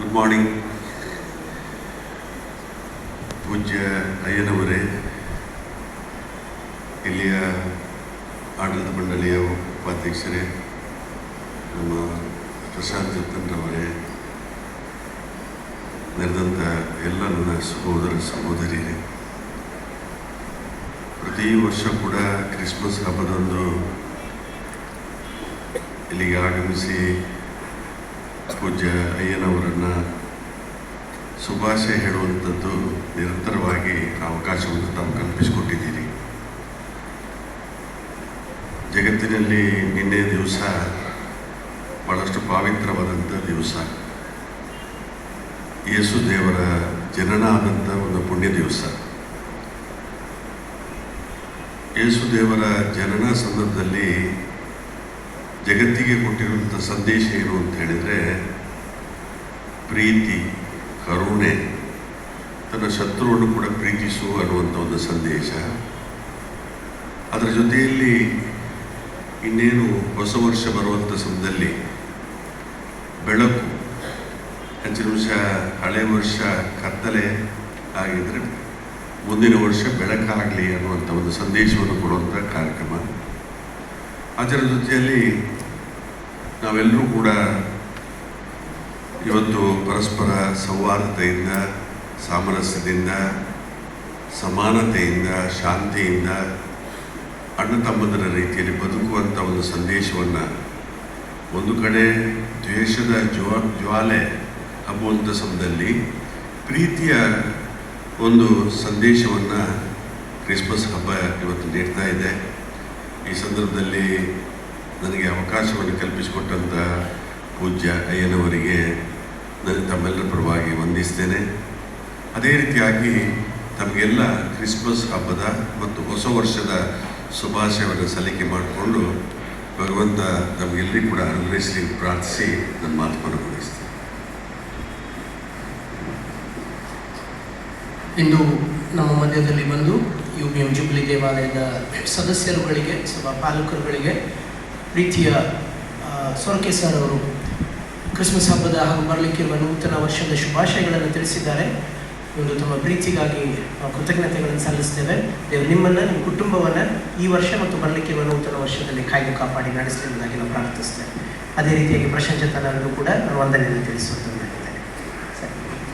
Good morning ಪೂಜ್ಯ ಅಯ್ಯನವರೇ, ಇಲ್ಲಿಯ ಆಡಳಿತ ಮಂಡಳಿಯ ಉಪಾಧ್ಯಕ್ಷರೇ, ನಮ್ಮ ಪ್ರಶಾಂತ್ ಜತ್ತನ್ರವರೇ, ನೆರೆದಂಥ ಎಲ್ಲ ನನ್ನ ಸಹೋದರ ಸಹೋದರಿಯರೇ, ಪ್ರತಿ ವರ್ಷ ಕೂಡ ಕ್ರಿಸ್ಮಸ್ ಹಬ್ಬದಂದು ಇಲ್ಲಿಗೆ ಆಗಮಿಸಿ ಪೂಜ್ಯ ಅಯ್ಯನವರನ್ನು ಶುಭಾಶಯ ಹೇಳುವಂಥದ್ದು ನಿರಂತರವಾಗಿ ಅವಕಾಶವನ್ನು ತಾವು ಕಲ್ಪಿಸಿಕೊಟ್ಟಿದ್ದೀರಿ. ಜಗತ್ತಿನಲ್ಲಿ ನಿನ್ನೆ ದಿವಸ ಭಾಳಷ್ಟು ಪವಿತ್ರವಾದಂಥ ದಿವಸ, ಯೇಸು ದೇವರ ಜನನ ಆದಂಥ ಒಂದು ಪುಣ್ಯ ದಿವಸ. ಯೇಸು ದೇವರ ಜನನ ಸಂದರ್ಭದಲ್ಲಿ ಜಗತ್ತಿಗೆ ಕೊಟ್ಟಿರುವಂಥ ಸಂದೇಶ ಏನು ಅಂತ ಹೇಳಿದರೆ, ಪ್ರೀತಿ, ಕರುಣೆ, ತನ್ನ ಶತ್ರುವನ್ನು ಕೂಡ ಪ್ರೀತಿಸು ಅನ್ನುವಂಥ ಒಂದು ಸಂದೇಶ. ಅದರ ಜೊತೆಯಲ್ಲಿ ಇನ್ನೇನು ಹೊಸ ವರ್ಷ ಬರುವಂಥ ಸಮಯದಲ್ಲಿ ಬೆಳಕು, ಹೆಚ್ಚಿನ ವರ್ಷ ಹಳೆ ವರ್ಷ ಕತ್ತಲೆ ಆಗಿದ್ದರೆ ಮುಂದಿನ ವರ್ಷ ಬೆಳಕಾಗಲಿ ಅನ್ನುವಂಥ ಒಂದು ಸಂದೇಶವನ್ನು ಕೊಡುವಂಥ ಕಾರ್ಯಕ್ರಮ. ಅದರ ಜೊತೆಯಲ್ಲಿ ನಾವೆಲ್ಲರೂ ಕೂಡ ಇವತ್ತು ಪರಸ್ಪರ ಸೌಹಾರ್ದತೆಯಿಂದ, ಸಾಮರಸ್ಯದಿಂದ, ಸಮಾನತೆಯಿಂದ, ಶಾಂತಿಯಿಂದ, ಅಣ್ಣ ತಮ್ಮಂದಿರ ರೀತಿಯಲ್ಲಿ ಬದುಕುವಂಥ ಒಂದು ಸಂದೇಶವನ್ನು, ಒಂದು ಕಡೆ ದ್ವೇಷದ ಜ್ವಾಲೆ ಹಬ್ಬುವಂಥ ಸಮಯದಲ್ಲಿ ಪ್ರೀತಿಯ ಒಂದು ಸಂದೇಶವನ್ನು ಕ್ರಿಸ್ಮಸ್ ಹಬ್ಬ ಇವತ್ತು ನೀಡ್ತಾ ಇದೆ. ಈ ಸಂದರ್ಭದಲ್ಲಿ ನನಗೆ ಅವಕಾಶವನ್ನು ಕಲ್ಪಿಸಿಕೊಟ್ಟಂಥ ಪೂಜ್ಯ ಅಯ್ಯನವರಿಗೆ ನಾನು ತಮ್ಮೆಲ್ಲರ ಪರವಾಗಿ ವಂದಿಸ್ತೇನೆ. ಅದೇ ರೀತಿಯಾಗಿ ತಮಗೆಲ್ಲ ಕ್ರಿಸ್ಮಸ್ ಹಬ್ಬದ ಮತ್ತು ಹೊಸ ವರ್ಷದ ಶುಭಾಶಯವನ್ನು ಸಲ್ಲಿಕೆ ಮಾಡಿಕೊಂಡು ಭಗವಂತ ನಮಗೆಲ್ಲರಿಗೂ ಕೂಡ ಅನುಗ್ರಹಿಸಲಿ ಪ್ರಾರ್ಥಿಸಿ ನನ್ನ ಮಾತನ್ನು ಮುಗಿಸ್ತೇನೆ. ಇಂದು ನಮ್ಮ ಮಧ್ಯದಲ್ಲಿ ಬಂದು UBM ಜುಬ್ಲಿ ದೇವಾಲಯದ ಸದಸ್ಯರುಗಳಿಗೆ, ಸಭಾ ಪಾಲಕರುಗಳಿಗೆ ಪ್ರೀತಿಯ ಸೊರಕೆ ಸರ್ ಅವರು ಕ್ರಿಸ್ಮಸ್ ಹಬ್ಬದ ಹಾಗೂ ಬರಲಿಕ್ಕಿರುವ ನೂತನ ವರ್ಷದ ಶುಭಾಶಯಗಳನ್ನು ತಿಳಿಸಿದ್ದಾರೆ. ಒಂದು ತಮ್ಮ ಪ್ರೀತಿಗಾಗಿ ಕೃತಜ್ಞತೆಗಳನ್ನು ಸಲ್ಲಿಸ್ತೇವೆ. ದೇವರು ನಿಮ್ಮನ್ನು, ನಿಮ್ಮ ಕುಟುಂಬವನ್ನು ಈ ವರ್ಷ ಮತ್ತು ಬರಲಿಕ್ಕಿರುವ ನೂತನ ವರ್ಷದಲ್ಲಿ ಕಾಯ್ದು ಕಾಪಾಡಿ ನಡೆಸಲಿ ಎಂಬುದಾಗಿ ನಾವು ಪ್ರಾರ್ಥಿಸ್ತೇವೆ. ಅದೇ ರೀತಿಯಾಗಿ ಪ್ರಶಾಂತ್ ಜತ್ತನವರಿಗೂ ಕೂಡ ನಾನು ವಂದನೆಯನ್ನು ತಿಳಿಸುತ್ತೇನೆ.